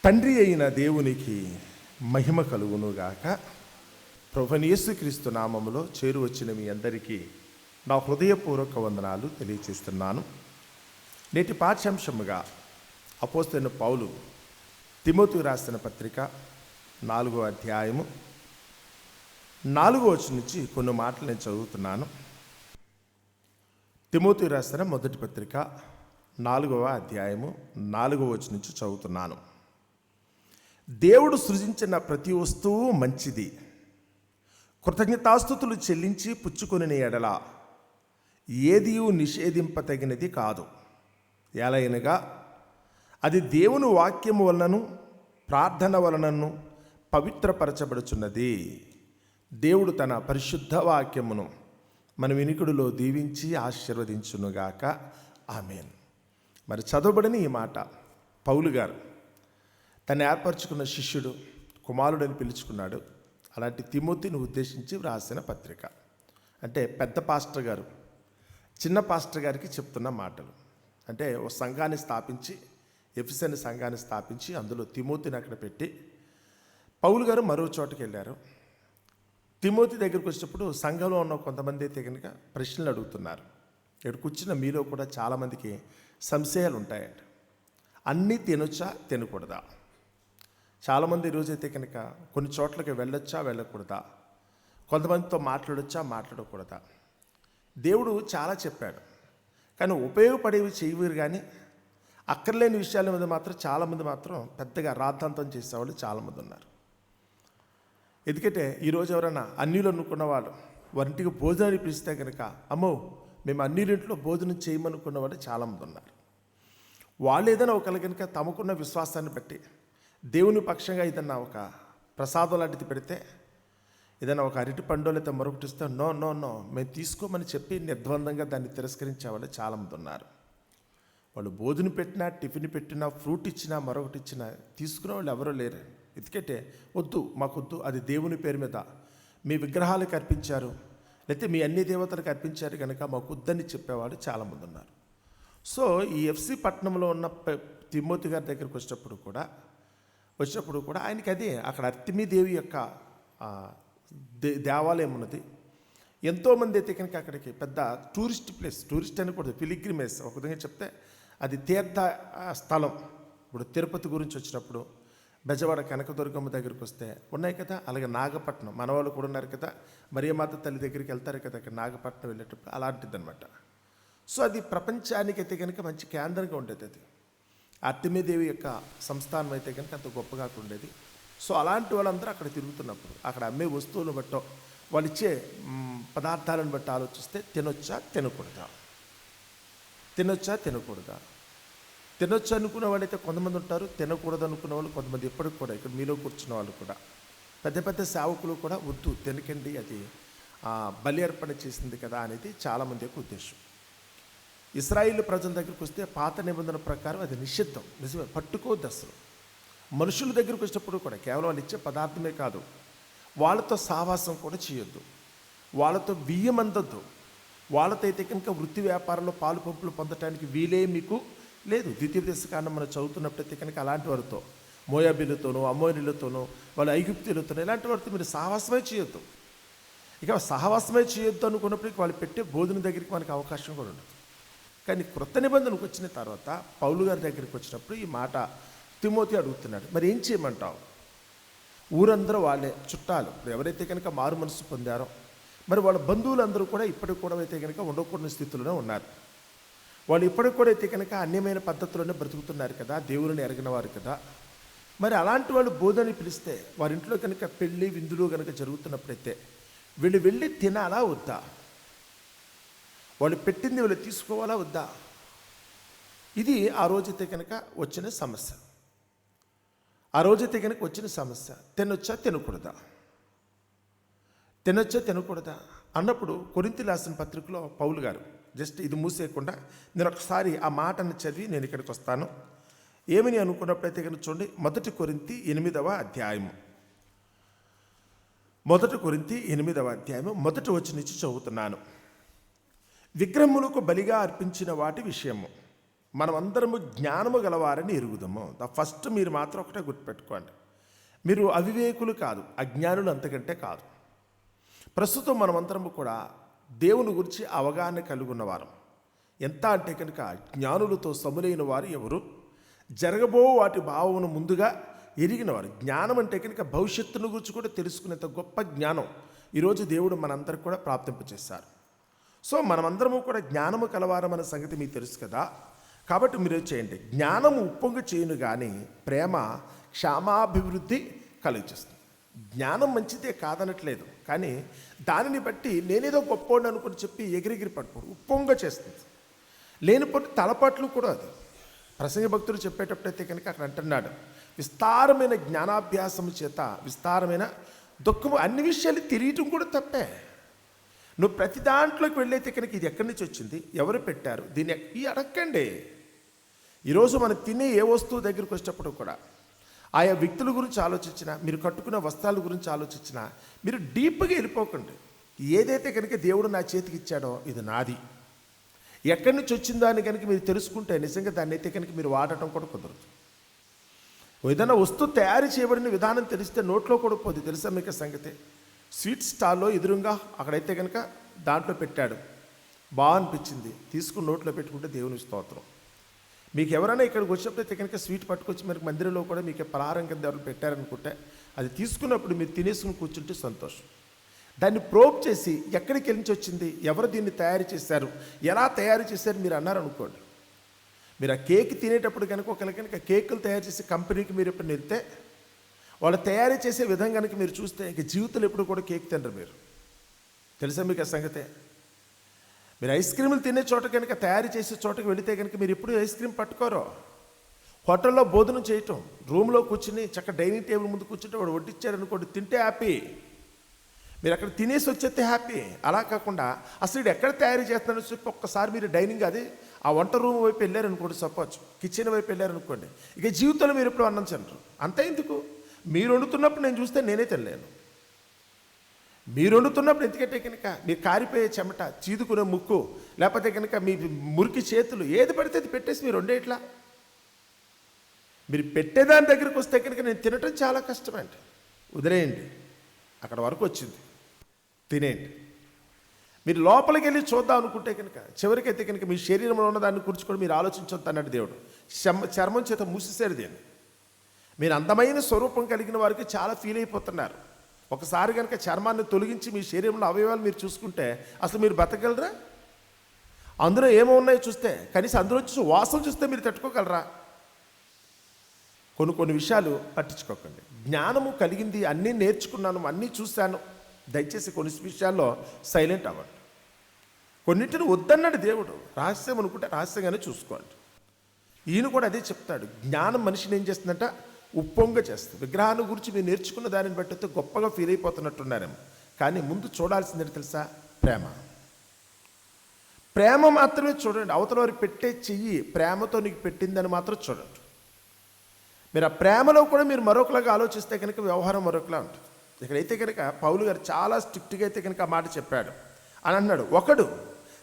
తండ్రి అయిన దేవునికి మహిమ కలుగునుగాక. ప్రభువైన యేసుక్రీస్తు నామములో చేరువచ్చిన మీ అందరికీ నా హృదయపూర్వక వందనాలు తెలియచేస్తున్నాను. నేటి పాఠ్యాంశముగా అపోస్తలుడైన పౌలు తిమోతికి రాసిన పత్రిక 4వ అధ్యాయము 4వ వచనం నుంచి కొన్ని మాటలు నేను చదువుతున్నాను. తిమోతికి రాసిన మొదటి పత్రిక 4వ అధ్యాయము 4వ వచనం నుంచి చదువుతున్నాను. దేవుడు సృజించిన ప్రతి వస్తువు మంచిది, కృతజ్ఞతాస్తుతులు చెల్లించి పుచ్చుకొనిన ఎడల ఏదియూ నిషేధింపతగినది కాదు. ఎలయనగా అది దేవుని వాక్యము వలనను ప్రార్థన వలనను పవిత్రపరచబడుచున్నది. దేవుడు తన పరిశుద్ధ వాక్యమును మన వినికుడిలో దీవించి ఆశీర్వదించునుగాక. ఆమేన్. మరి చదవబడిన ఈ మాట పౌలు గారు తను ఏర్పరచుకున్న శిష్యుడు, కుమారుడని పిలుచుకున్నాడు. అలాంటి తిమోతిని ఉద్దేశించి వ్రాసిన పత్రిక. అంటే పెద్ద పాస్టర్ గారు చిన్న పాస్టర్ గారికి చెప్తున్న మాటలు. అంటే ఓ సంఘాన్ని స్థాపించి, ఎఫెసు అనే సంఘాన్ని స్థాపించి అందులో తిమోతిని అక్కడ పెట్టి పౌలు గారు మరో చోటకి వెళ్ళారు. తిమోతి దగ్గరికి వచ్చినప్పుడు సంఘంలో ఉన్న కొంతమంది అయితే కనుక ప్రశ్నలు అడుగుతున్నారు. ఇక్కడ కూర్చున్న మీలో కూడా చాలామందికి సంశయాలు ఉంటాయంట. అన్నీ తినొచ్చా తినకూడదా? చాలామంది ఈరోజైతే కనుక కొన్ని చోట్లకి వెళ్ళొచ్చా వెళ్ళకూడదా, కొంతమందితో మాట్లాడొచ్చా మాట్లాడకూడదా. దేవుడు చాలా చెప్పాడు, కానీ ఉపయోగపడేవి చేయవీరు. కానీ అక్కర్లేని విషయాల మీద మాత్రం చాలామంది మాత్రం పెద్దగా రాద్ధాంతం చేసేవాళ్ళు చాలామంది ఉన్నారు. ఎందుకంటే ఈరోజు ఎవరైనా అన్యులు అనుకున్న వాళ్ళు వారింటికి భోజనాన్ని పిలిస్తే కనుక అమ్మో మేము అన్యులింట్లో భోజనం చేయమనుకున్న వాళ్ళు చాలామంది ఉన్నారు. వాళ్ళు ఏదైనా ఒకళ్ళు కనుక తమకున్న విశ్వాసాన్ని బట్టి దేవుని పక్షంగా ఏదన్నా ఒక ప్రసాదం లాంటిది పెడితే, ఏదైనా ఒక అరటి పండు లేదా మరొకటి ఇస్తే నో నో నో మేము తీసుకోమని చెప్పి నిర్ద్వందంగా దాన్ని తిరస్కరించే వాళ్ళు చాలామంది ఉన్నారు. వాళ్ళు భోజనం పెట్టినా, టిఫిన్ పెట్టినా, ఫ్రూట్ ఇచ్చినా, మరొకటి ఇచ్చినా తీసుకునే వాళ్ళు ఎవరో లేరు. ఎందుకంటే వద్దు, మాకొద్దు, అది దేవుని పేరు మీద మీ విగ్రహాలకు అర్పించారు, లేకపోతే మీ అన్ని దేవతలకు అర్పించారు కనుక మాకు వద్దని చెప్పేవాళ్ళు చాలామంది ఉన్నారు. సో ఈ ఎఫ్సి పట్టణంలో ఉన్న తిమోతి గారి దగ్గరికి వచ్చినప్పుడు కూడా ఆయనకి అదే అక్కడ అర్తిమీదేవి యొక్క దేవాలయం ఉన్నది. ఎంతోమంది అయితే కనుక అక్కడికి పెద్ద టూరిస్ట్ ప్లేస్, టూరిస్ట్ అనకూడదు, పిలిగ్రిమేజ్ ఒక విధంగా చెప్తే అది తీర్థ స్థలం. ఇప్పుడు తిరుపతి గురించి వచ్చినప్పుడు బెజవాడ కనకదుర్గమ్మ దగ్గరికి వస్తే ఉన్నాయి కదా, అలాగే నాగపట్నం మన వాళ్ళు కూడా ఉన్నారు కదా, మరియమాత తల్లి దగ్గరికి వెళ్తారు కదా, అక్కడ నాగపట్నం వెళ్ళేటప్పుడు అలాంటిది అనమాట. సో అది ప్రపంచానికి అయితే కనుక మంచి కేంద్రంగా ఉండేది. అది అర్తిమీదేవి యొక్క సంస్థానం అయితే కనుక అంత గొప్పగా ఉండేది. సో అలాంటి వాళ్ళందరూ అక్కడ తిరుగుతున్నప్పుడు అక్కడ అమ్మే వస్తువులను బట్టో వాళ్ళు ఇచ్చే పదార్థాలను బట్టి ఆలోచిస్తే తినొచ్చా తినకూడదా, తినొచ్చా తినకూడదా. తినొచ్చు అనుకున్న వాళ్ళైతే కొంతమంది ఉంటారు, తినకూడదు అనుకున్న వాళ్ళు కొంతమంది. ఎప్పటికి కూడా ఇక్కడ మీలో కూర్చున్న వాళ్ళు కూడా పెద్ద పెద్ద సేవకులు కూడా వద్దు తినకండి, అది బలి అర్పణ చేసింది కదా అనేది చాలామంది యొక్క ఉద్దేశం. ఇశ్రాయేలు ప్రజల దగ్గరికి వస్తే పాత నిబంధన ప్రకారం అది నిషిద్ధం, నిజమే, పట్టుకోవద్దు అసలు. మనుషుల దగ్గరికి వచ్చినప్పుడు కూడా కేవలం వాళ్ళు ఇచ్చే పదార్థమే కాదు, వాళ్ళతో సావాసం కూడా చేయొద్దు, వాళ్ళతో బియ్యమందద్దు, వాళ్ళతో అయితే కనుక వృత్తి వ్యాపారంలో పాలు పంపులు పొందటానికి వీలే మీకు లేదు. ద్వితీయోపదేశకాండం మనం చదువుతున్నప్పుడైతే కనుక అలాంటి వారితో, మోయాబీలతోనూ అమోరీలతోనూ వాళ్ళు ఐగుప్తీయులతోనూ ఇలాంటి వారితో మీరు సహవాసమే చేయొద్దు. ఇక సహవాసమే చేయొద్దు అనుకున్నప్పటికీ వాళ్ళు పెట్టే భోజనం దగ్గరికి మనకు అవకాశం కూడా ఉండదు. కానీ క్రొత్త నిబంధనకు వచ్చిన తర్వాత పౌలు గారి దగ్గరికి వచ్చినప్పుడు ఈ మాట తిమోతి అడుగుతున్నాడు, మరి ఏం చేయమంటావు? ఊరందరూ వాళ్ళే చుట్టాలు, ఎవరైతే కనుక మారు మనసు పొందారో మరి వాళ్ళ బంధువులందరూ కూడా ఇప్పటికి కూడా అయితే కనుక ఉండకూడని స్థితిలోనే ఉన్నారు. వాళ్ళు ఇప్పటికి కూడా అయితే కనుక అన్యమైన పద్ధతిలోనే బ్రతుకుతున్నారు కదా, దేవుని ఎరగిన వారు కదా. మరి అలాంటి వాళ్ళు బోధని పిలిస్తే వారింట్లో కనుక పెళ్ళి విందులు కనుక జరుగుతున్నప్పుడైతే వీళ్ళు వెళ్ళి తినాలా వద్దా? వాళ్ళు పెట్టింది వీళ్ళు తీసుకోవాలా వద్దా? ఇది ఆ రోజైతే కనుక వచ్చిన సమస్య. ఆ రోజైతే కనుక వచ్చిన సమస్య. తినొచ్చా తినకూడదా, తినొచ్చా తినకూడదా అన్నప్పుడు కొరింథీ రాసిన పత్రికలో పౌలు గారు జస్ట్ ఇది మూసేయకుండా నేను ఒకసారి ఆ మాటను చదివి నేను ఇక్కడికి వస్తాను. ఏమని అనుకున్నప్పుడైతే కనుక చూడండి, 1 కొరింథీ 8వ అధ్యాయము, 1 కొరింథీ 8వ అధ్యాయము 1వ వచనం నుంచి చదువుతున్నాను. విగ్రహములకు బలిగా అర్పించిన వాటి విషయము మనమందరము జ్ఞానము గలవారని ఎరుగుదాము. ఫస్ట్ మీరు మాత్రం ఒకటే గుర్తుపెట్టుకోండి, మీరు అవివేకులు కాదు, అజ్ఞానులు అంతకంటే కాదు. ప్రస్తుతం మనమందరము కూడా దేవుని గురించి అవగాహన కలిగి ఉన్నవారం. ఎంత అంటే కనుక జ్ఞానులతో సములైన వారు ఎవరు, జరగబో వాటి భావమును ముందుగా ఎరిగినవారు. జ్ఞానం అంటే కనుక భవిష్యత్తును గురించి కూడా తెలుసుకునేంత గొప్ప జ్ఞానం ఈరోజు దేవుడు మనందరికి కూడా ప్రాప్తింపచేశారు. సో మనమందరము కూడా జ్ఞానము కలవారం అనే సంగతి మీకు తెలుసు కదా. కాబట్టి మీరు చేయండి, జ్ఞానము ఉప్పొంగు చేయను కానీ ప్రేమ క్షేమాభివృద్ధి కలిగిస్తుంది. జ్ఞానం మంచిదే కాదనట్లేదు, కానీ దానిని బట్టి నేనేదో గొప్పోడిని అనుకుని చెప్పి ఎగిరెగిరి పట్టుకోడు, ఉప్పొంగ చేస్తుంది. లేనిపోతే తలపాట్లు కూడా అది. ప్రసంగ భక్తులు చెప్పేటప్పుడైతే కనుక అక్కడ అంటున్నాడు, విస్తారమైన జ్ఞానాభ్యాసం చేత విస్తారమైన దుఃఖము. అన్ని విషయాలు తెలియటం కూడా తప్పే. నువ్వు ప్రతి దాంట్లోకి వెళ్ళైతే కనుక ఇది ఎక్కడి నుంచి వచ్చింది, ఎవరు పెట్టారు, దీన్ని ఈ అడగండి. ఈరోజు మనం తినే ఏ వస్తువు దగ్గరికి వచ్చేటప్పుడు కూడా ఆయా వ్యక్తుల గురించి ఆలోచించినా, మీరు కట్టుకున్న వస్త్రాల గురించి ఆలోచించినా మీరు డీప్గా వెళ్ళిపోకండి. ఏదైతే కనుక దేవుడు నా చేతికి ఇచ్చాడో ఇది నాది, ఎక్కడి నుంచి వచ్చిందో అని కనుక మీరు తెలుసుకుంటే నిజంగా దాన్ని అయితే కనుక మీరు వాడటం కూడా కుదరదు. ఏదైనా వస్తువు తయారు చేయబడిన విధానం తెలిస్తే నోట్లో కూడా పోదు. తెలుసా మీకు సంగతి? స్వీట్ స్టాల్లో ఎదురుగా అక్కడైతే కనుక దాంట్లో పెట్టాడు, బాగా అనిపించింది, తీసుకుని నోట్లో పెట్టుకుంటే దేవుని స్తోత్రం. మీకు ఎవరైనా ఇక్కడికి వచ్చినప్పుడైతే కనుక స్వీట్ పట్టుకొచ్చి మరి మందిరంలో కూడా మీకు పలహారం కింద ఎవరు పెట్టారనుకుంటే అది తీసుకున్నప్పుడు మీరు తినేసుకుని కూర్చుంటే సంతోషం. దాన్ని ప్రోబ్ చేసి ఎక్కడికి వెళ్ళి వచ్చింది, ఎవరు దీన్ని తయారు చేశారు, ఎలా తయారు చేశారు మీరు అన్నారనుకోండి. మీరు ఆ కేక్ తినేటప్పుడు కనుక ఒకవేళ కనుక కేకులు తయారు చేసే కంపెనీకి మీరు ఎప్పుడు వెళ్తే వాళ్ళు తయారు చేసే విధంగా కనుక మీరు చూస్తే ఇక జీవితంలో ఎప్పుడు కూడా కేక్ తినరు మీరు. తెలుసా మీకు ఆ సంగతే? మీరు ఐస్ క్రీములు తినే చోట కనుక తయారు చేసే చోటకి వెళితే కనుక మీరు ఎప్పుడు ఐస్ క్రీమ్ పట్టుకోరో. హోటల్లో భోజనం చేయటం, రూమ్లో కూర్చుని చక్క డైనింగ్ టేబుల్ ముందు కూర్చుంటే వాడు వడ్డిచ్చాడు అనుకోండి, తింటే హ్యాపీ, మీరు అక్కడ తినేసి వచ్చేస్తే హ్యాపీ. అలా కాకుండా అసలు ఇది ఎక్కడ తయారు చేస్తున్నారని చెప్పి ఒక్కసారి మీరు డైనింగ్ అది ఆ వంట రూమ్ వైపు వెళ్ళారనుకోండి, సపోజ్ కిచెన్ వైపు వెళ్ళారనుకోండి, ఇక జీవితంలో మీరు ఎప్పుడు అన్నం తినరు. అంతే. ఎందుకు? మీరు వండుతున్నప్పుడు నేను చూస్తే నేనే తినలేను. మీరు వండుతున్నప్పుడు ఎందుకంటే కనుక మీరు కారిపోయే చెమట, చీదుకునే ముక్కు, లేకపోతే కనుక మీ మురికి చేతులు, ఏది పడితే అది పెట్టేసి మీరు వండేట్లా. మీరు పెట్టేదాని దగ్గరికి వస్తే కనుక నేను తినటం చాలా కష్టమండి. వదిలేయండి, అక్కడ వరకు వచ్చింది, తినేయండి. మీరు లోపలికి వెళ్ళి చూద్దాం అనుకుంటే కనుక చివరికైతే కనుక మీ శరీరంలో ఉన్న దాన్ని గురించి కూడా మీరు ఆలోచించొద్దు అన్నాడు దేవుడు. చర్మం చేత మూసేశారు దీన్ని. మీరు అందమైన స్వరూపం కలిగిన వారికి చాలా ఫీల్ అయిపోతున్నారు. ఒకసారి కనుక చర్మాన్ని తొలగించి మీ శరీరంలో అవయవాలు మీరు చూసుకుంటే అసలు మీరు బతకగలరా? అందులో ఏమో ఉన్నాయో చూస్తే, కనీసం అందులో చూసి వాసన చూస్తే మీరు తట్టుకోగలరా? కొన్ని విషయాలు పట్టించుకోకండి. జ్ఞానము కలిగింది, అన్నీ నేర్చుకున్నాను, అన్నీ చూశాను, దయచేసి కొన్ని విషయాల్లో సైలెంట్ అవ్వండి. కొన్నింటిని వద్దన్నాడు దేవుడు. రహస్యం అనుకుంటే రహస్యంగానే చూసుకోండి. ఈయన కూడా అదే చెప్తాడు. జ్ఞానం మనిషిని ఏం చేస్తుందంట? ఉప్పొంగ చేస్తుంది. విగ్రహాన్ని గురించి మీరు నేర్చుకున్న దానిని బట్టి అయితే గొప్పగా ఫీల్ అయిపోతున్నట్టున్నారేమో, కానీ ముందు చూడాల్సింది తెలుసా? ప్రేమ. ప్రేమ మాత్రమే చూడండి. అవతల వారికి పెట్టే చెయ్యి ప్రేమతో నీకు పెట్టిందని మాత్రం చూడండి. మీరు ఆ ప్రేమలో కూడా మీరు మరొకలాగా ఆలోచిస్తే కనుక వ్యవహారం మరొకలా ఉంటుంది. ఇక్కడైతే కనుక పౌలు గారు చాలా స్ట్రిక్ట్గా అయితే కనుక ఆ మాట చెప్పాడు అని అన్నాడు. ఒకడు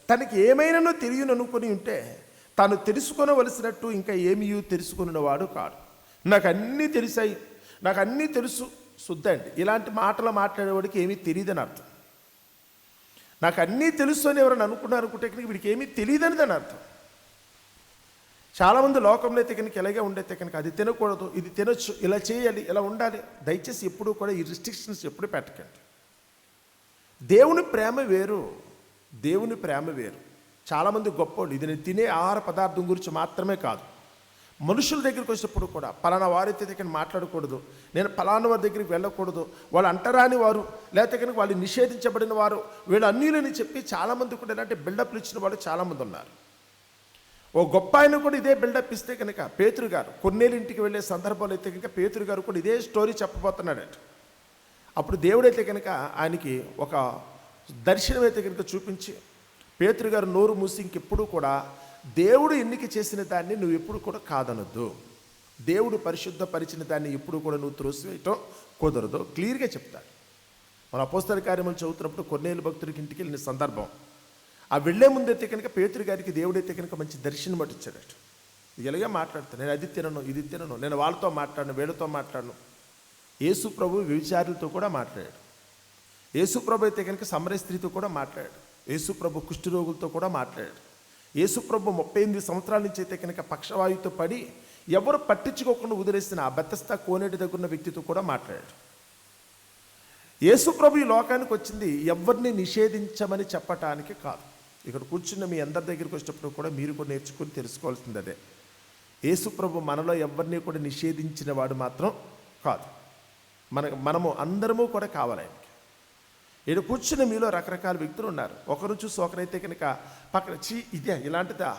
తనకి ఏమైనానో తెలియను అనుకుని ఉంటే తాను తెలుసుకొనవలసినట్టు ఇంకా ఏమీ తెలుసుకున్నవాడు కాడు. నాకు అన్నీ తెలిసాయి, నాకు అన్నీ తెలుసు, శుద్ధండి. ఇలాంటి మాటలు మాట్లాడేవాడికి ఏమీ తెలియదని అర్థం. నాకు అన్నీ తెలుసు అని ఎవరైనా అనుకుంటే కనుక వీడికి ఏమీ తెలియదని దాని అర్థం. చాలామంది లోకంలో అయితే కనుక ఇలాగే ఉండైతే కనుక అది తినకూడదు, ఇది తినొచ్చు, ఇలా చేయాలి, ఇలా ఉండాలి. దయచేసి ఎప్పుడూ కూడా ఈ రిస్ట్రిక్షన్స్ ఎప్పుడు పెట్టకండి. దేవుని ప్రేమ వేరు, దేవుని ప్రేమ వేరు. చాలామంది గొప్పోళ్ళు ఇది నేను తినే ఆహార పదార్థం గురించి మాత్రమే కాదు, మనుషుల దగ్గరికి వచ్చినప్పుడు కూడా పలానా వారైతే దగ్గర మాట్లాడకూడదు, నేను పలానా వారి దగ్గరికి వెళ్ళకూడదు, వాళ్ళు అంటరాని వారు, లేకపోతే కనుక వాళ్ళు నిషేధించబడిన వారు, వీళ్ళు అన్యులని చెప్పి చాలామంది కూడా ఇలాంటి బిల్డప్లు ఇచ్చిన వాళ్ళు చాలామంది ఉన్నారు. ఓ గొప్ప ఆయన కూడా ఇదే బిల్డప్ ఇస్తే కనుక పేతురు గారు కొన్నేళ్ళ ఇంటికి వెళ్ళే సందర్భాలు అయితే కనుక పేతురు గారు కూడా ఇదే స్టోరీ చెప్పబోతున్నాడట. అప్పుడు దేవుడైతే కనుక ఆయనకి ఒక దర్శనం అయితే కనుక చూపించి, పేతురు గారు నోరు మూసి ఇంకెప్పుడు కూడా దేవుడు ఎన్నిక చేసిన దాన్ని నువ్వు ఎప్పుడు కూడా కాదనొద్దు, దేవుడు పరిశుద్ధపరిచిన దాన్ని ఎప్పుడు కూడా నువ్వు త్రోసివేయటం కుదరదు, క్లియర్గా చెప్తాడు. మన అపోస్తల కార్యములు చదువుతున్నప్పుడు కొన్నేళ్ళ భక్తుడికి ఇంటికి వెళ్ళిన సందర్భం, ఆ వెళ్లే ముందైతే కనుక పేతురు గారికి దేవుడైతే కనుక మంచి దర్శనం పట్టించాడట. ఇలాగే మాట్లాడతాను, నేను అది తినను ఇది తినను, నేను వాళ్ళతో మాట్లాడను వీళ్ళతో మాట్లాడను. యేసు ప్రభు వ్యభిచారులతో కూడా మాట్లాడాడు. యేసు ప్రభు అయితే కనుక సమరయ స్త్రీతో కూడా మాట్లాడాడు. యేసు ప్రభు కుష్ఠరోగులతో కూడా మాట్లాడాడు. యేసు ప్రభు 38 సంవత్సరాల నుంచి అయితే కనుక పక్షవాయువుతో పడి ఎవరు పట్టించుకోకుండా వదిలేసిన ఆ బెతస్తా కోనేటి దగ్గర ఉన్న వ్యక్తితో కూడా మాట్లాడాడు. యేసు ప్రభు ఈ లోకానికి వచ్చింది ఎవరిని నిషేధించమని చెప్పటానికి కాదు. ఇక్కడ కూర్చున్న మీ అందరి దగ్గరికి వచ్చేటప్పుడు కూడా మీరు కూడా నేర్చుకుని తెలుసుకోవాల్సింది అదే. యేసు ప్రభు మనలో ఎవరిని కూడా నిషేధించిన వాడు మాత్రం కాదు. మనము అందరము కూడా కావాలి ఆయనకి. ఇక్కడ కూర్చున్న మీలో రకరకాల వ్యక్తులు ఉన్నారు. ఒకరు చూసి ఒకరైతే కనుక పక్కన ఇదే ఇలాంటిదా,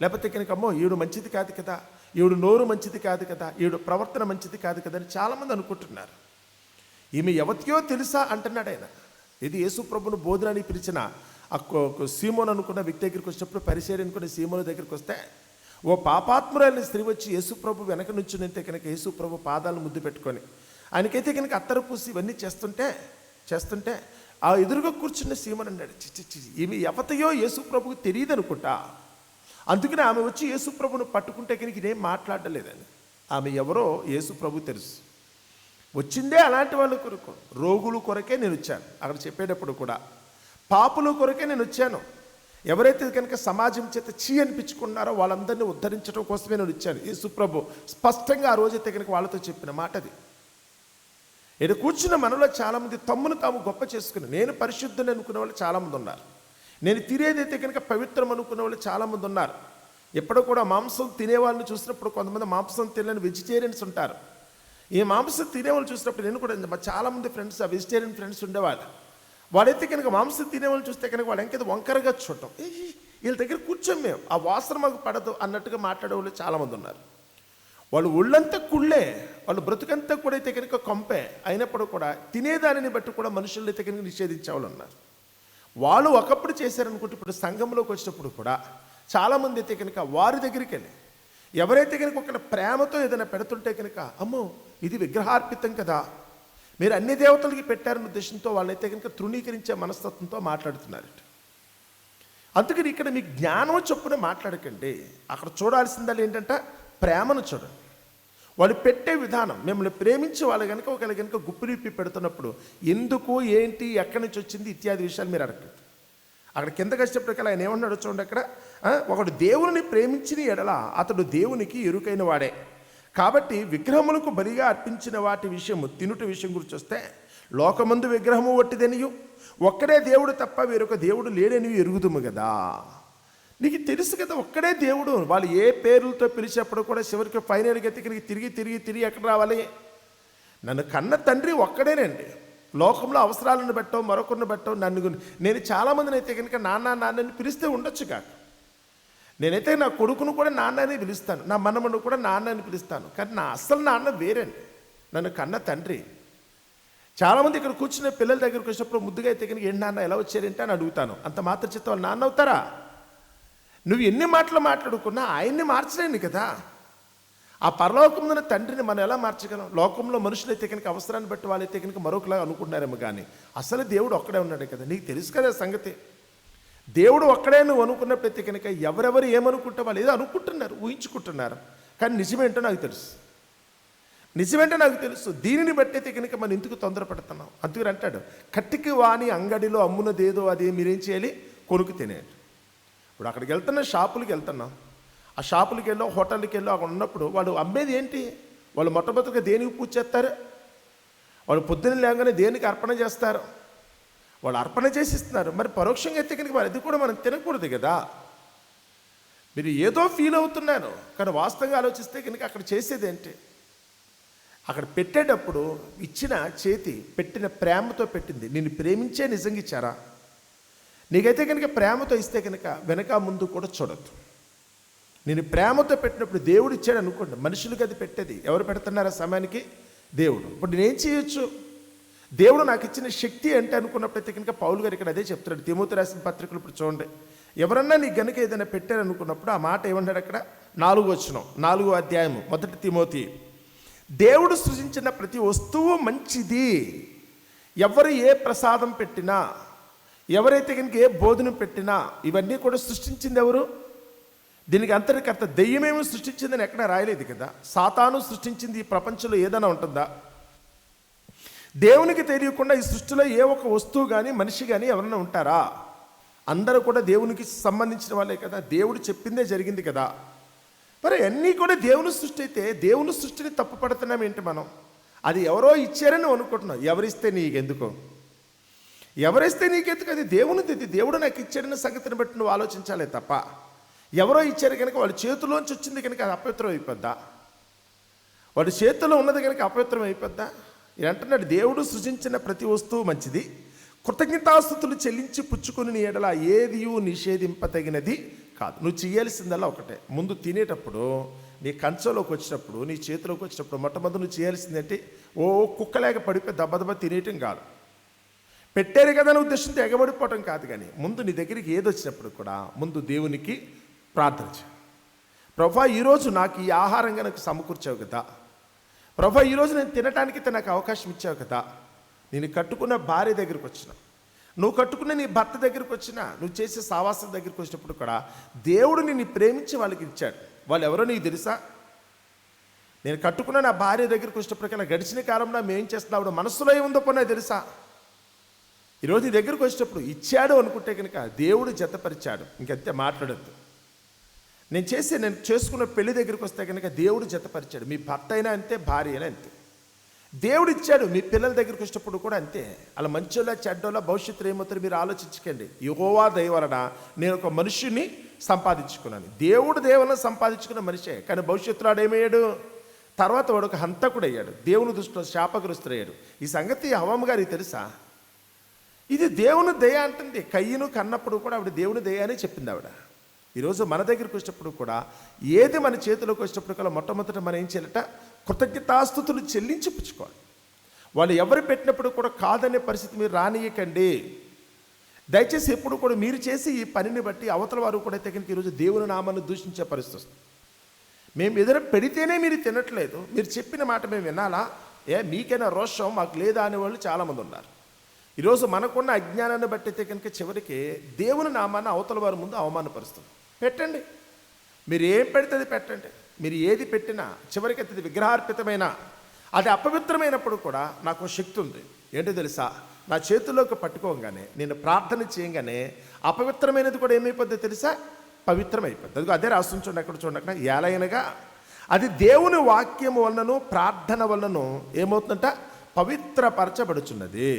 లేకపోతే కనుక అమ్మో ఈవిడ మంచిది కాదు కదా, ఈవిడ నోరు మంచిది కాదు కదా, ఈవిడ ప్రవర్తన మంచిది కాదు కదా అని చాలామంది అనుకుంటున్నారు. ఈమె ఎవరికో తెలుసా అంటున్నాడు ఆయన. ఇది యేసు ప్రభును బోధనని పిలిచిన సీమోను అనుకున్న వ్యక్తి దగ్గరికి వచ్చినప్పుడు, పరిసయ్యుడు అనుకున్న సీమోను దగ్గరికి వస్తే ఓ పాపాత్మురాలిన స్త్రీ వచ్చి యేసు ప్రభు వెనక నుంచి నింతే కనుక యేసు ప్రభు పాదాలను ముద్దు పెట్టుకొని ఆయనకైతే కనుక అత్తరు పూసి ఇవన్నీ చేస్తుంటే ఆ ఎదురుగా కూర్చున్న సీమోను అన్నాడు, చిచ్చి ఈమె ఎవతయో యేసు ప్రభుకు తెలియదు అనుకుంటా, అందుకని ఆమె వచ్చి యేసు ప్రభును పట్టుకుంటే కనుక ఇదేం మాట్లాడలేదని. ఆమె ఎవరో యేసు ప్రభు తెలుసు. వచ్చిందే అలాంటి వాళ్ళ కొరకు, రోగుల కొరకే నేను వచ్చాను. అక్కడ చెప్పేటప్పుడు కూడా పాపుల కొరకే నేను వచ్చాను. ఎవరైతే కనుక సమాజం చేత అనిపించుకున్నారో వాళ్ళందరినీ ఉద్ధరించడం కోసమే నేను వచ్చాను. యేసు ప్రభు స్పష్టంగా ఆ రోజైతే కనుక వాళ్ళతో చెప్పిన మాట అది. ఇక్కడ కూర్చున్న మనలో చాలామంది తమ్మును తాము గొప్ప చేసుకుని నేను పరిశుద్ధుని అనుకునే వాళ్ళు చాలామంది ఉన్నారు. నేను తినేదైతే కనుక పవిత్రం అనుకునే వాళ్ళు చాలామంది ఉన్నారు. ఎప్పుడో కూడా మాంసం తినేవాళ్ళని చూసినప్పుడు కొంతమంది మాంసం తినని వెజిటేరియన్స్ ఉంటారు. ఈ మాంసం తినేవాళ్ళు చూసినప్పుడు నేను కూడా చాలామంది ఫ్రెండ్స్ ఆ వెజిటేరియన్ ఫ్రెండ్స్ ఉండేవాళ్ళు. వాడైతే కనుక మాంసం తినేవాళ్ళు చూస్తే కనుక వాడు ఎంకేదో వంకరగా చూడటం, వీళ్ళ దగ్గర కూర్చోం మేము, ఆ వాసన మాకు పడదు అన్నట్టుగా మాట్లాడే వాళ్ళు చాలామంది ఉన్నారు. వాళ్ళు ఒళ్ళంతా కుళ్ళే, వాళ్ళు బ్రతుకంతా కూడా అయితే కనుక కొంపే అయినప్పుడు కూడా తినేదానిని బట్టి కూడా మనుషులు అయితే కనుక నిషేధించే వాళ్ళు ఉన్నారు. వాళ్ళు ఒకప్పుడు చేశారనుకుంటే ఇప్పుడు సంఘంలోకి వచ్చినప్పుడు కూడా చాలామంది అయితే కనుక వారి దగ్గరికి వెళ్ళి ఎవరైతే కనుక ఒక ప్రేమతో ఏదైనా పెడుతుంటే కనుక అమ్మో ఇది విగ్రహార్పితం కదా, మీరు అన్ని దేవతలకి పెట్టారన్న ఉద్దేశంతో వాళ్ళైతే కనుక తృణీకరించే మనస్తత్వంతో మాట్లాడుతున్నారట. అందుకని ఇక్కడ మీ జ్ఞానం చొప్పున మాట్లాడకండి. అక్కడ చూడాల్సిందా ఏంటంటే ప్రేమను చూడండి. వాళ్ళు పెట్టే విధానం, మిమ్మల్ని ప్రేమించే వాళ్ళు కనుక ఒకవేళ కనుక గుప్పిరిప్పి పెడుతున్నప్పుడు ఎందుకు ఏంటి ఎక్కడి నుంచి వచ్చింది ఇత్యాది విషయాలు మీరు అడగండి. అక్కడ కిందకి వచ్చేటప్పటికల్లా ఆయన ఏమన్నాడు చూడండి. అక్కడ ఒకడు దేవుని ప్రేమించిన ఎడల అతడు దేవునికి ఎరుకైన వాడే. కాబట్టి విగ్రహములకు బలిగా అర్పించిన వాటి విషయము తినుట విషయం గురించి వస్తే లోకమందు విగ్రహము ఒట్టిదనియు ఒక్కడే దేవుడు తప్ప వేరొక దేవుడు లేడని ఎరుగుదుము కదా. నీకు తెలుసు కదా ఒక్కడే దేవుడు. వాళ్ళు ఏ పేర్లతో పిలిచేప్పుడు కూడా చివరికి ఫైనల్గా తిరిగి ఎక్కడ రావాలి? నన్ను కన్న తండ్రి ఒక్కడేనండి. లోకంలో అవసరాలను బట్టో మరొకరిని బట్టో నేను చాలామందిని అయితే కనుక నాన్నని పిలిస్తే ఉండొచ్చు కాక. నేనైతే నా కొడుకును కూడా నాన్న అని పిలుస్తాను, నా మనమను కూడా నాన్న అని పిలుస్తాను. కానీ నా అసలు నాన్న వేరండి, నన్ను కన్న తండ్రి. చాలామంది ఇక్కడ కూర్చున్న పిల్లల దగ్గరికి వచ్చినప్పుడు ముద్దుగా అయితే కనుక ఏంటి నాన్న ఎలా వచ్చారంటే అని అడుగుతాను. అంత మాత్రం చేత వాళ్ళు నాన్న అవుతారా? నువ్వు ఎన్ని మాటలు మాట్లాడుకున్నా ఆయన్ని మార్చలేను కదా. ఆ పరలోకమున తండ్రిని మనం ఎలా మార్చగలం? లోకంలో మనుషులైతే కనుక అవసరాన్ని బట్టి వాళ్ళైతే కనుక మరొకలా అనుకుంటున్నారేమో, కానీ అసలు దేవుడు ఒక్కడే ఉన్నాడు కదా. నీకు తెలుసు కదా సంగతి. దేవుడు ఒక్కడే నువ్వు అనుకున్నప్పుడైతే కనుక ఎవరెవరు ఏమనుకుంటే వాళ్ళు ఏదో అనుకుంటున్నారు, ఊహించుకుంటున్నారు. కానీ నిజమేంటో నాకు తెలుసు. దీనిని బట్టి అయితే కనుక మనం ఎందుకు తొందరపడుతున్నాం? అందుకని అంటాడు, కట్టికి వాని అంగడిలో అమ్మునదేదో అది మీరేం చేయాలి? కొనుక్కు తినేది. ఇప్పుడు అక్కడికి షాపులకి వెళ్తున్నాం. ఆ షాపులకి వెళ్ళో హోటల్కి వెళ్ళో అక్కడ ఉన్నప్పుడు వాళ్ళు అమ్మేది ఏంటి? వాళ్ళు మొట్టమొదటిగా దేనికి పూజ చేస్తారు? వాళ్ళు పొద్దున్న లేగానే దేనికి అర్పణ చేస్తారు? వాళ్ళు అర్పణ చేసి ఇస్తున్నారు. మరి పరోక్షంగా అయితే కనుక మరి అది కూడా మనం తినకూడదు కదా. మీరు ఏదో ఫీల్ అవుతున్నారు, కానీ వాస్తవంగా ఆలోచిస్తే కనుక అక్కడ చేసేది ఏంటి? అక్కడ పెట్టేటప్పుడు ఇచ్చిన చేతి పెట్టిన ప్రేమతో పెట్టింది. నిన్ను ప్రేమించే నిజంగా ఇచ్చారా? నీకైతే కనుక ప్రేమతో ఇస్తే కనుక వెనక ముందు కూడా చూడొద్దు. నేను ప్రేమతో పెట్టినప్పుడు దేవుడు ఇచ్చాడు అనుకోండి, మనుషులకి అది పెట్టేది ఎవరు పెడుతున్నారు ఆ సమయానికి? దేవుడు. ఇప్పుడు నేనేం చేయొచ్చు? దేవుడు నాకు ఇచ్చిన శక్తి అంటే అనుకున్నప్పుడైతే కనుక పౌలు గారు ఇక్కడ అదే చెప్తున్నాడు. తిమోతి రాసిన పత్రికలు ఇప్పుడు చూడండి. ఎవరన్నా నీకు గనుక ఏదైనా పెట్టారనుకున్నప్పుడు ఆ మాట ఏమన్నాడు అక్కడ? 4వ వచనం, 4వ అధ్యాయము 1 తిమోతి. దేవుడు సృజించిన ప్రతి వస్తువు మంచిది. ఎవరు ఏ ప్రసాదం పెట్టినా, ఎవరైతే కనుక ఏ భోజనం పెట్టినా ఇవన్నీ కూడా సృష్టించింది ఎవరు? దీనికి అంతర్గత దెయ్యమేమో సృష్టించిందని ఎక్కడ రాయలేదు కదా. సాతాను సృష్టించింది ఈ ప్రపంచంలో ఏదైనా ఉంటుందా? దేవునికి తెలియకుండా ఈ సృష్టిలో ఏ ఒక్క వస్తువు కానీ మనిషి కానీ ఎవరైనా ఉంటారా? అందరూ కూడా దేవునికి సంబంధించిన వాళ్ళే కదా. దేవుడు చెప్పిందే జరిగింది కదా. మరి అన్నీ కూడా దేవుని సృష్టి అయితే దేవుని సృష్టిని తప్పు పడుతున్నాం ఏంటి మనం? అది ఎవరో ఇచ్చారని అనుకుంటున్నాం. ఎవరిస్తే నీకెందుకు? ఎవరిస్తే నీకెందుకు? అది దేవునిది. దేవుడు నాకు ఇచ్చాడన్న సంగతిని బట్టి నువ్వు ఆలోచించాలే తప్ప ఎవరో ఇచ్చారు కనుక వాళ్ళ చేతిలోంచి వచ్చింది కనుక అది అపవిత్రం అయిపోద్దా? వాడి చేతిలో ఉన్నది కనుక అపవిత్రం అయిపోద్దా? ఇది అంటున్నాడు, దేవుడు సృజించిన ప్రతి వస్తువు మంచిది, కృతజ్ఞతాస్తుతులు చెల్లించి పుచ్చుకొని నీ ఎడల ఏదియూ నిషేధింపతగినది కాదు. నువ్వు చేయాల్సిందల్లా ఒకటే, ముందు తినేటప్పుడు నీ కంచంలోకి వచ్చినప్పుడు నీ చేతిలోకి వచ్చినప్పుడు మొట్టమొదటి నువ్వు చేయాల్సిందంటే ఓ కుక్కలేక పడిపోయి దెబ్బ తినేయటం కాదు. పెట్టారు కదా అని ఉద్దేశంతో ఎగబడిపోవటం కాదు. కానీ ముందు నీ దగ్గరికి ఏది వచ్చినప్పుడు కూడా ముందు దేవునికి ప్రార్థన చేయి. ప్రభువా, ఈరోజు నాకు ఈ ఆహారంగా నాకు సమకూర్చావు కదా. ప్రభువా, ఈరోజు నేను తినటానికి నాకు అవకాశం ఇచ్చావు కదా. నేను కట్టుకున్న భార్య దగ్గరికి వచ్చిన, నువ్వు కట్టుకున్న నీ భర్త దగ్గరికి వచ్చిన, నువ్వు చేసే సావాసం దగ్గరికి వచ్చినప్పుడు కూడా దేవుడు నిన్ను ప్రేమించి వాళ్ళకి ఇచ్చాడు. వాళ్ళు ఎవరో నీకు తెలుసా? నేను కట్టుకున్న నా భార్య దగ్గరికి వచ్చినప్పటికల్లా గడిచిన కాలంలో మేము చేస్తున్నావు మనసులో ఏముందో పోనా తెలుసా? ఈరోజు నీ దగ్గరికి వచ్చేటప్పుడు ఇచ్చాడు అనుకుంటే కనుక దేవుడు జతపరిచాడు, ఇంకంతే, మాట్లాడద్దు. నేను చేసుకున్న పెళ్లి దగ్గరికి వస్తే కనుక దేవుడు జతపరిచాడు. మీ భర్త అయినా అంతే, భార్య అయినా అంతే. దేవుడు ఇచ్చాడు. మీ పిల్లల దగ్గరికి వచ్చినప్పుడు కూడా అంతే. అలా మంచోళ్ళ చెడ్డోళ్ళ భవిష్యత్తులో ఏమవుతారు మీరు ఆలోచించకండి. యెహోవా దయ వలన నేను ఒక మనుష్యుని సంపాదించుకున్నాను. దేవుడు దేవుని సంపాదించుకున్న మనిషే, కానీ భవిష్యత్తులో ఆడేమయ్యాడు? తర్వాత వాడు ఒక హంతకుడు అయ్యాడు, దేవుని దృష్టిలో శాపగ్రస్తుడయ్యాడు. ఈ సంగతి హవ్వమ్మ గారికి తెలుసా? ఇది దేవుని దయ అంటుంది. కయ్యను కన్నప్పుడు కూడా ఆవిడ దేవుని దయ అని చెప్పింది ఆవిడ. ఈరోజు మన దగ్గరికి వచ్చినప్పుడు కూడా ఏది మన చేతిలోకి వచ్చినప్పుడు కల్లా మొట్టమొదట మనం ఏం చేయాలట? కృతజ్ఞతాస్తుతులు చెల్లించి పుచ్చుకోవాలి. వాళ్ళు ఎవరు పెట్టినప్పుడు కూడా కాదనే పరిస్థితి మీరు రానియకండి. దయచేసి ఎప్పుడు కూడా మీరు చేసి ఈ పనిని బట్టి అవతల వారు కూడా తెగనికి ఈరోజు దేవుని నామాన్ని దూషించే పరిస్థితి వస్తుంది. మేము ఎదురు పెడితేనే మీరు తినట్లేదు, మీరు చెప్పిన మాట మేము వినాలా? మీకైనా రోషం మాకు లేదా అనేవాళ్ళు చాలామంది ఉన్నారు. ఈరోజు మనకున్న అజ్ఞానాన్ని బట్టి అయితే కనుక చివరికి దేవుని నామాన్ని అవతల వారి ముందు అవమానపరుస్తుంది. పెట్టండి, మీరు ఏం పెడితే అది పెట్టండి. మీరు ఏది పెట్టినా చివరికి అది విగ్రహార్పితమైన, అది అపవిత్రమైనప్పుడు కూడా నాకు శక్తి ఉంది. ఏంటో తెలుసా? నా చేతుల్లోకి పట్టుకోగానే, నేను ప్రార్థన చేయగానే అపవిత్రమైనది కూడా ఏమైపోద్దో తెలుసా? పవిత్రమైపోద్ది. అది అదే రాస్తుంది, చూడండి అక్కడ, చూడండి అక్కడ. ఏలైనగా అది దేవుని వాక్యము వలనను ప్రార్థన వలనను ఏమవుతుందంట? పవిత్రపరచబడుచున్నది.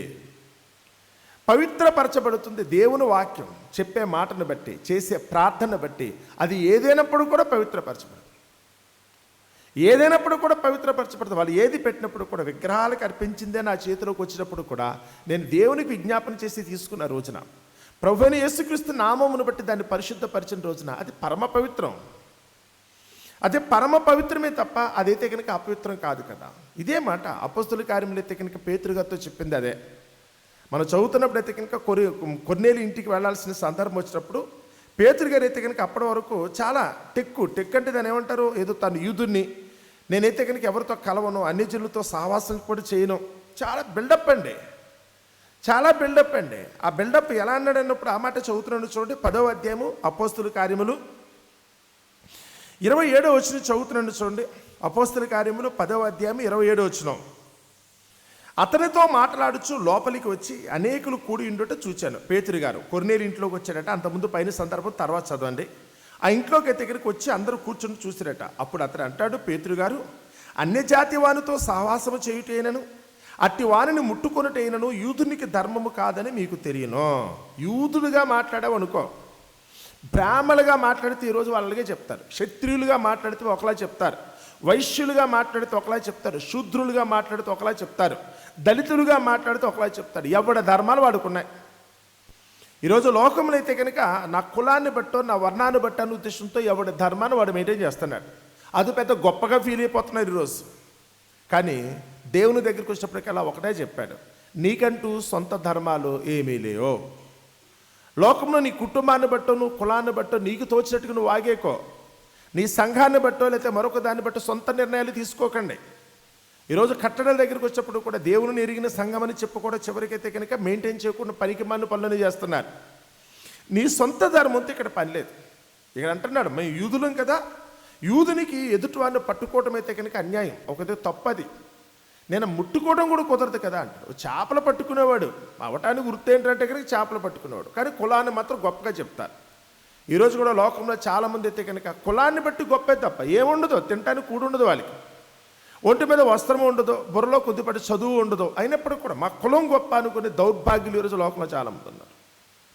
పవిత్రపరచబడుతుంది. దేవుని వాక్యం చెప్పే మాటను బట్టి, చేసే ప్రార్థన బట్టి అది ఏదైనప్పుడు కూడా పవిత్రపరచబడుతుంది. ఏదైనప్పుడు కూడా పవిత్రపరచబడుతుంది. వాళ్ళు ఏది పెట్టినప్పుడు కూడా విగ్రహాలకు అర్పించిందే నా చేతిలోకి వచ్చినప్పుడు కూడా నేను దేవునికి విజ్ఞాపన చేసి తీసుకున్న రోజున, ప్రభువైన యేసుక్రీస్తు నామమును బట్టి దాన్ని పరిశుద్ధపరిచిన రోజున అది పరమ పవిత్రం. అదే పరమ పవిత్రమే తప్ప అదైతే కనుక అపవిత్రం కాదు కదా. ఇదే మాట అపోస్తలుల కార్యములు అయితే కనుక పేతురు గారితో చెప్పింది అదే. మనం చదువుతున్నప్పుడు అయితే కనుక కొర్నేలి ఇంటికి వెళ్ళాల్సిన సందర్భం వచ్చినప్పుడు పేతురు గారు అయితే కనుక అప్పటి వరకు చాలా టెక్ అంటే దాన్ని ఏమంటారు? ఏదో తను యూదుని, నేనైతే కనుక ఎవరితో కలవను, అన్ని జనులతో సహవాసం కూడా చేయను. చాలా బిల్డప్ అండి, చాలా బిల్డప్ అండి. ఆ బిల్డప్ ఎలా అన్నాడు అన్నప్పుడు ఆ మాట చదువుతున్నాడు చూడండి. 10వ అధ్యాయము అపోస్తలుల కార్యములు 27వ వచనం చదువుతున్నాడు చూడండి. అపోస్తలుల కార్యములు 10వ అధ్యాయం 27వ వచనం. అతనితో మాట్లాడుచు లోపలికి వచ్చి అనేకులు కూడి ఉండుట చూచాను. పేతురు గారు కొర్నేలి ఇంట్లోకి వచ్చాడట. అంతకుముందు పైన సందర్భం తర్వాత చదవండి. ఆ ఇంట్లోకి దగ్గరికి వచ్చి అందరూ కూర్చొని చూసిరట. అప్పుడు అతను అంటాడు, పేతురు గారు, అన్యజాతి వానితో సహవాసము చేయుటైనను అట్టి వానిని ముట్టుకొనుటైనను యూదునికి ధర్మము కాదని మీకు తెలియను. యూదులుగా మాట్లాడావు అనుకో, బ్రాహ్మలుగా మాట్లాడితే ఈరోజు వాళ్ళగే చెప్తారు, క్షత్రియులుగా మాట్లాడితే ఒకలా చెప్తారు, వైశ్యులుగా మాట్లాడితే ఒకలా చెప్తారు, శూద్రులుగా మాట్లాడితే ఒకలా చెప్తారు, దళితులుగా మాట్లాడితే ఒకలా చెప్తారు. ఎవడ ధర్మాలు వాడుకున్నాయి. ఈరోజు లోకంలో అయితే కనుక నా కులాన్ని బట్టో నా వర్ణాన్ని బట్టో అనే ఉద్దేశంతో ఎవడి ధర్మాన్ని వాడు మెయింటైన్ చేస్తున్నాడు. అది పెద్ద గొప్పగా ఫీల్ అయిపోతున్నారు ఈరోజు. కానీ దేవుని దగ్గరికి వచ్చినప్పటికీ అలా ఒకటే చెప్పాడు, నీకంటూ సొంత ధర్మాలు ఏమీ లేవో. లోకంలో నీ కుటుంబాన్ని బట్టో నువ్వు కులాన్ని బట్టో నీకు తోచినట్టుగా నువ్వు ఆగేకో. నీ సంఘాన్ని బట్టో లేకపోతే మరొక దాన్ని బట్టో సొంత నిర్ణయాలు తీసుకోకండి. ఈరోజు కట్టడాల దగ్గరికి వచ్చినప్పుడు కూడా దేవుని ఎరిగిన సంఘం అని చెప్పకూడదు. చివరికైతే కనుక మెయింటైన్ చేయకుండా పనికి మాలిన పనులను చేస్తున్నారు. నీ సొంత ధర్మంతో ఇక్కడ పని లేదు. ఇక్కడ అంటున్నాడు, మేము యూదులం కదా, యూదునికి ఎదుటి వాడిని పట్టుకోవటం అయితే కనుక అన్యాయం, ఒకటే తప్పది. నేను ముట్టుకోవడం కూడా కుదరదు కదా అంటాడు. చేపలు పట్టుకునేవాడు అవటానికి వృత్తి ఏంటంటే కనుక చేపలు పట్టుకునేవాడు, కానీ కులాన్ని మాత్రం గొప్పగా చెప్తారు. ఈరోజు కూడా లోకంలో చాలామంది అయితే కనుక కులాన్ని బట్టి గొప్పే తప్ప ఏముండదు, తినడానికి కూడు ఉండదు, వాళ్ళకి ఒంటి మీద వస్త్రం ఉండదు, బుర్రలో కొద్దిపాటి చదువు ఉండదు, అయినప్పటికీ కూడా మా కులం గొప్ప అనుకునే దౌర్భాగ్యులు ఈరోజు లోకంలో చాలామంది ఉన్నారు.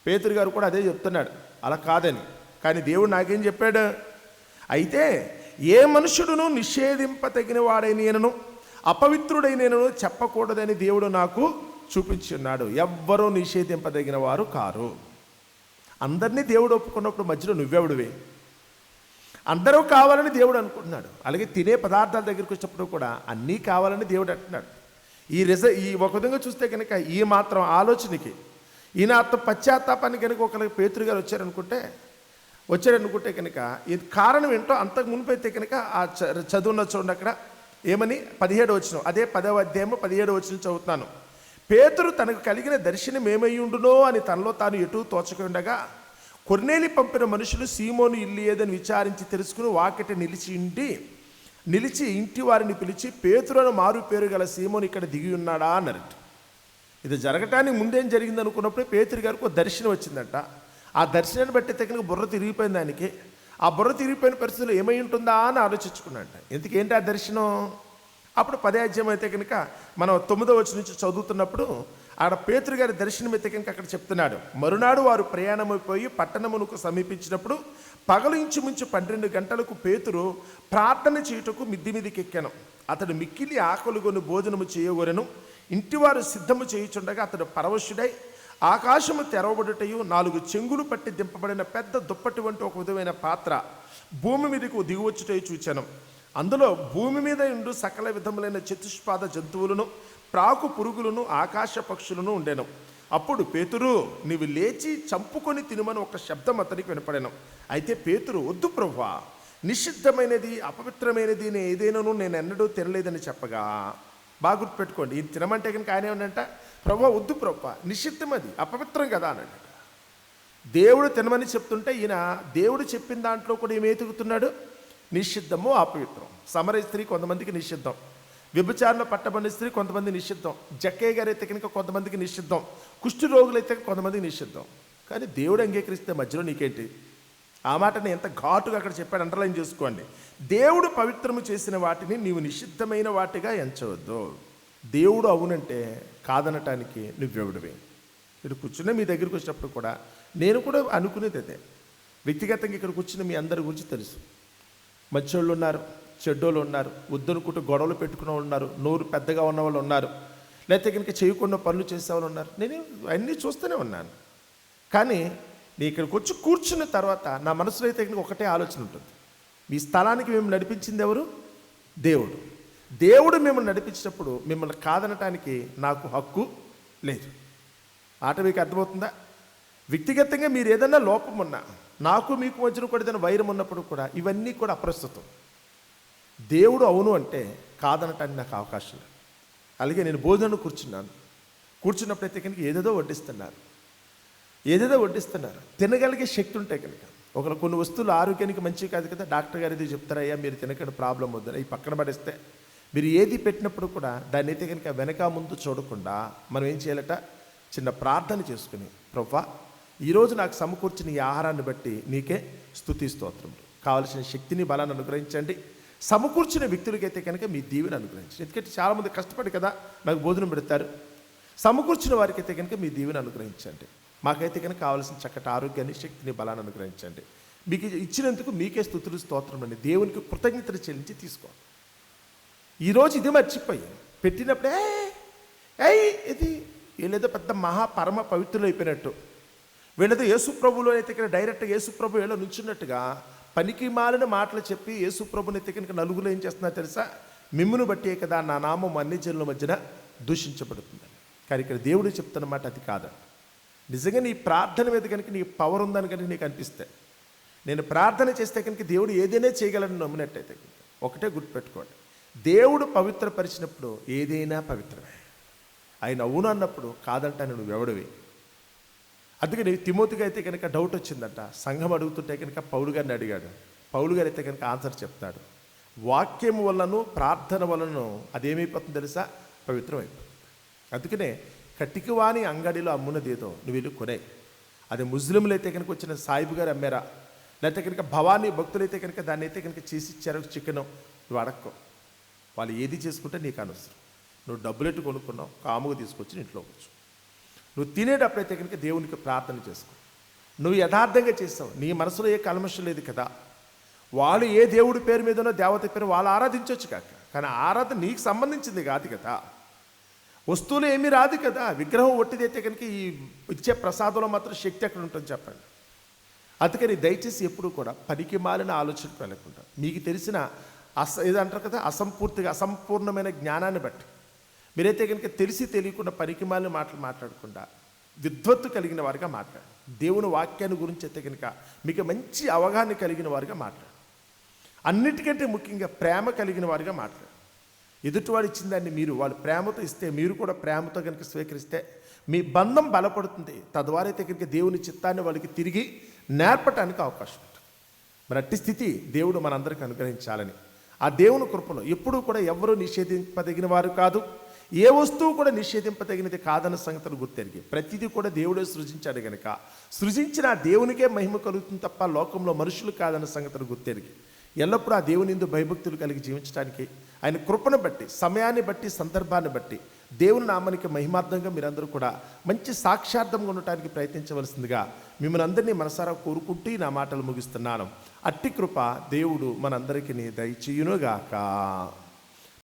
పేతురు గారు కూడా అదే చెప్తున్నాడు, అలా కాదని. కానీ దేవుడు నాకేం చెప్పాడు, అయితే ఏ మనుషుడును నిషేధింపతగిన వాడైనను అపవిత్రుడైనను చెప్పకూడదని దేవుడు నాకు చూపించి ఉన్నాడు. ఎవ్వరూ నిషేధింపదగిన వారు కారు. అందరినీ దేవుడు ఒప్పుకున్నప్పుడు మధ్యలో నువ్వెవడివే? అందరూ కావాలని దేవుడు అనుకుంటున్నాడు. అలాగే తినే పదార్థాల దగ్గరికి వచ్చినప్పుడు కూడా అన్నీ కావాలని దేవుడు అంటున్నాడు. ఈ ఒక విధంగా చూస్తే కనుక ఈ మాత్రం ఆలోచనకి ఈయన పశ్చాత్తాపాన్ని కనుక ఒకరికి పేతురు గారు వచ్చారనుకుంటే కనుక ఇది కారణం ఏంటో అంతకు మునిపైతే కనుక ఆ చదువున్న చూడండి, అక్కడ ఏమని 17 వచనం, అదే 10వ అధ్యాయము 17 వచనం చదువుతున్నాను. పేతురు తనకు కలిగిన దర్శనం ఏమై ఉండునో అని తనలో తాను ఎటు తోచకుండగా కొర్నేలి పంపిన మనుషులు సీమోను ఇల్లు ఏదని విచారించి తెలుసుకుని వాకిట నిలిచి ఇంటి వారిని పిలిచి, పేతురును మారు పేరు గల సీమోను ఇక్కడ దిగి ఉన్నాడా అన్నారట. ఇది జరగటానికి ముందేం జరిగింది అనుకున్నప్పుడే పేతురు గారికి ఒక దర్శనం వచ్చిందంట. ఆ దర్శనాన్ని బట్టి తగిన బుర్ర తిరిగిపోయింది దానికి. ఆ బుర్ర తిరిగిపోయిన పరిస్థితులు ఏమై ఉంటుందా అని ఆలోచించుకున్నాంట. ఎందుకేంటి ఆ దర్శనం? అప్పుడు 10వ అధ్యాయం అయితే కనుక మనం 9వ వచనం నుంచి చదువుతున్నప్పుడు ఆడ పేతురు గారి దర్శనం అయితే కనుక అక్కడ చెప్తున్నాడు. మరునాడు వారు ప్రయాణమైపోయి పట్టణమునకు సమీపించినప్పుడు పగలు ఇంచుమించు 12 గంటలకు పేతురు ప్రార్థన చేయుటకు మిద్ది మీదికి ఎక్కాను. అతడు మిక్కిలి ఆకలిగొని భోజనము చేయగోరెను. ఇంటివారు సిద్ధము చేయుచుండగా అతడు పరవశుడై ఆకాశము తెరవబడుటయు 4 చెంగులు పట్టి దింపబడిన పెద్ద దుప్పటి వంటి ఒక విధమైన పాత్ర భూమి మీదకు దిగువచ్చుటయు చూచాను. అందులో భూమి మీద ఉండు సకల విధములైన చతుష్పాద జంతువులను, ప్రాకు పురుగులను, ఆకాశ పక్షులను ఉండెను. అప్పుడు పేతురు, నీవు లేచి చంపుకొని తినుమని ఒక శబ్దం అతనికి వినపడెను. అయితే పేతురు, వద్దు ప్రభువా, నిషిద్ధమైనది అపవిత్రమైనది ఏదైనాను నేను ఎన్నడూ తినలేదని చెప్పగా, బాగా గుర్తుపెట్టుకోండి, ఈయన తినమంటే కనుక ఆయన ఏమనంట, ప్రభువా వద్దు ప్రభువా, నిషిద్ధం, అది అపవిత్రం కదా అన్నట్టు. దేవుడు తినమని చెప్తుంటే ఈయన దేవుడు చెప్పిన దాంట్లో కూడా ఏమి ఎతుకుతున్నాడు? నిషిద్ధము, అపవిత్రం. సమరయ స్త్రీ కొంతమందికి నిషిద్ధం, వ్యభిచారంలో పట్టబడిన స్త్రీ కొంతమంది నిషిద్ధం, జక్కయ్య గారు అయితే కనుక కొంతమందికి నిషిద్ధం, కుష్టి రోగులైతే కొంతమందికి నిషిద్ధం. కానీ దేవుడు అంగీకరిస్తే మధ్యలో నీకేంటి? ఆ మాటని ఎంత ఘాటుగా అక్కడ చెప్పాడు, అండర్లైన్ చేసుకోండి. దేవుడు పవిత్రము చేసిన వాటిని నీవు నిషిద్ధమైన వాటిగా ఎంచవద్దు. దేవుడు అవునంటే కాదనటానికి నువ్వెవడివే? మీరు కూర్చున్న మీ దగ్గరికి వచ్చినప్పుడు కూడా నేను కూడా అనుకునేది అదే. వ్యక్తిగతంగా ఇక్కడ కూర్చున్న మీ అందరి గురించి తెలుసు. మంచోళ్ళు ఉన్నారు, చెడ్డోళ్ళు ఉన్నారు, వద్దనుకుంటూ గొడవలు పెట్టుకున్న వాళ్ళు ఉన్నారు, నోరు పెద్దగా ఉన్న వాళ్ళు ఉన్నారు, లేకపోతే కనుక చేయకుండా పనులు చేసేవాళ్ళు ఉన్నారు. నేను అన్నీ చూస్తూనే ఉన్నాను. కానీ నేను ఇక్కడికి వచ్చి కూర్చున్న తర్వాత నా మనసులో అయితే ఒకటే ఆలోచన ఉంటుంది, మీ స్థలానికి మేము నడిపించింది ఎవరు? దేవుడు. దేవుడు మిమ్మల్ని నడిపించినప్పుడు మిమ్మల్ని కాదనటానికి నాకు హక్కు లేదు. ఆట మీకు అర్థమవుతుందా? వ్యక్తిగతంగా మీరు ఏదైనా లోపం ఉన్నా, నాకు మీకు మధ్యన కూడా ఏదైనా వైరం ఉన్నప్పుడు కూడా ఇవన్నీ కూడా అప్రస్తుతం. దేవుడు అవును అంటే కాదనటానికి నాకు అవకాశం లేదు. అలాగే నేను భోజనం కూర్చున్నప్పుడైతే కనుక ఏదేదో వడ్డిస్తున్నారు. తినగలిగే శక్తి ఉంటే కనుక ఒకరు కొన్ని వస్తువులు ఆరోగ్యానికి మంచివి కాదు కదా, డాక్టర్ గారు ఇది చెప్తారయ్యా మీరు తినకండి ప్రాబ్లం వద్దని ఈ పక్కన పడేస్తే, మీరు ఏది పెట్టినప్పుడు కూడా దాన్ని అయితే కనుక వెనక ముందు చూడకుండా మనం ఏం చేయాలట? చిన్న ప్రార్థన చేసుకుని, ప్రభువా ఈరోజు నాకు సమకూర్చిన ఈ ఆహారాన్ని బట్టి నీకే స్తుతి స్తోత్రములు, కావలసిన శక్తిని బలాన్ని అనుగ్రహించండి. సమకూర్చిన వ్యక్తులకైతే కనుక మీ దీవెని అనుగ్రహించండి. ఎందుకంటే చాలామంది కష్టపడి కదా నాకు భోజనం పెడతారు. సమకూర్చిన వారికైతే కనుక మీ దీవెని అనుగ్రహించండి. మాకైతే కనుక కావాల్సిన చక్కటి ఆరోగ్యాన్ని, శక్తిని, బలాన్ని అనుగ్రహించండి. మీకు ఇచ్చినందుకు మీకే స్తుతులు స్తోత్రం అండి. దేవునికి కృతజ్ఞతలు చెల్లించి తీసుకోండి. ఈరోజు ఇది మర్చిపోయి పెట్టినప్పుడే ఇది వీళ్ళేదో పెద్ద మహాపరమ పవిత్రులు అయిపోయినట్టు, వీళ్ళతో యేసుప్రభులో అయితే కనుక డైరెక్ట్గా యేసుప్రభు వీళ్ళ నుంచున్నట్టుగా పనికి మాలిన మాటలు చెప్పి యేసుప్రభుని అయితే కనుక నలుగురు ఏం చేస్తున్నా తెలుసా? మిమ్మును బట్టే కదా నా నామం అన్ని జనుల మధ్యన దూషించబడుతుంది. కానీ ఇక్కడ దేవుడు చెప్తున్నమాట అది కాదు. నిజంగా నీ ప్రార్థన మీద కనుక నీ పవర్ ఉందని కనుక నీకు అనిపిస్తే, నేను ప్రార్థన చేస్తే కనుక దేవుడు ఏదైనా చేయగలని నమ్మినట్టయితే ఒకటే గుర్తుపెట్టుకోండి, దేవుడు పవిత్రపరిచినప్పుడు ఏదైనా పవిత్రమే. ఆయన అవును అన్నప్పుడు కాదంటే నువ్వు ఎవడివి? అందుకని తిమోతికి అయితే కనుక డౌట్ వచ్చిందంట. సంఘం అడుగుతుంటే కనుక పౌలు గారిని అడిగాడు. పౌలు గారు అయితే కనుక ఆన్సర్ చెప్తాడు. వాక్యం వలన ప్రార్థన వలన అదేమైపోతుంది తెలుసా? పవిత్రమైపోతుంది. అందుకనే కటికివాని అంగడిలో అమ్మున్నదేదో నువ్వు వెళ్ళి కొనే. అది ముస్లింలు అయితే కనుక వచ్చిన సాయిబు గారు అమ్మారా, లేకపోతే కనుక భవానీ భక్తులు అయితే కనుక దాన్ని అయితే కనుక చేసి ఇచ్చారు చికెన్, నువ్వు అడక్కో. వాళ్ళు ఏది చేసుకుంటే నీకు అనవసరం. నువ్వు డబ్బులెట్టు కొనుక్కున్నావు, కాముగా తీసుకొచ్చి ఇంట్లో వచ్చు. నువ్వు తినేటప్పుడైతే కనుక దేవునికి ప్రార్థన చేసుకో. నువ్వు యథార్థంగా చేస్తావు, నీ మనసులో ఏ కల్మషం లేదు కదా. వాళ్ళు ఏ దేవుడి పేరు మీదనో దేవత పేరు వాళ్ళు ఆరాధించవచ్చు కాక, కానీ ఆరాధన నీకు సంబంధించింది కాదు కదా. వస్తువులు ఏమీ రాదు కదా. విగ్రహం ఒట్టిదైతే కనుక ఈ ఇచ్చే ప్రసాదంలో మాత్రం శక్తి ఎక్కడ ఉంటుంది చెప్పండి. అందుకని దయచేసి ఎప్పుడు కూడా పనికి మాలిన ఆలోచనకు వెళ్ళకుండా, మీకు తెలిసిన ఏదంటారు కదా, అసంపూర్ణమైన జ్ఞానాన్ని బట్టి మీరైతే కనుక తెలిసి తెలియకుండా పనికి మాలిన మాటలు మాట్లాడకుండా విద్వత్తు కలిగిన వారిగా మాట్లాడు. దేవుని వాక్యాన్ని గురించి అయితే కనుక మీకు మంచి అవగాహన కలిగిన వారిగా మాట్లాడు. అన్నిటికంటే ముఖ్యంగా ప్రేమ కలిగిన వారిగా మాట్లాడు. ఎదుటివాడు ఇచ్చిన దాన్ని వాళ్ళు ప్రేమతో ఇస్తే, మీరు కూడా ప్రేమతో కనుక స్వీకరిస్తే మీ బంధం బలపడుతుంది. తద్వారైతే కనుక దేవుని చిత్తాన్ని వాళ్ళకి తిరిగి నేర్పటానికి అవకాశం ఉంటుంది. మరి అట్టి స్థితి దేవుడు మనందరికీ అనుగ్రహించాలని, ఆ దేవుని కృపలో ఎప్పుడూ కూడా ఎవరూ నిషేధింపదగిన వారు కాదు, ఏ వస్తువు కూడా నిషేధింపదగినది కాదన్న సంగతులు గుర్తెరిగి, ప్రతిదీ కూడా దేవుడే సృజించాడు కనుక సృజించిన ఆ దేవునికే మహిమ కలుగుతుంది తప్ప లోకంలో మనుషులు కాదన్న సంగతులు గుర్తెరిగి ఎల్లప్పుడూ ఆ దేవుని యందు భయభక్తులు కలిగి జీవించడానికి, ఆయన కృపను బట్టి, సమయాన్ని బట్టి, సందర్భాన్ని బట్టి దేవుని నామానికి మహిమార్థంగా మీరందరూ కూడా మంచి సాక్షార్థంగా ఉండటానికి ప్రయత్నించవలసిందిగా మిమ్మల్ని అందరినీ మనసారా కోరుకుంటూ నా మాటలు ముగిస్తున్నాను. అట్టి కృప దేవుడు మనందరికీ దయచేయునుగాక.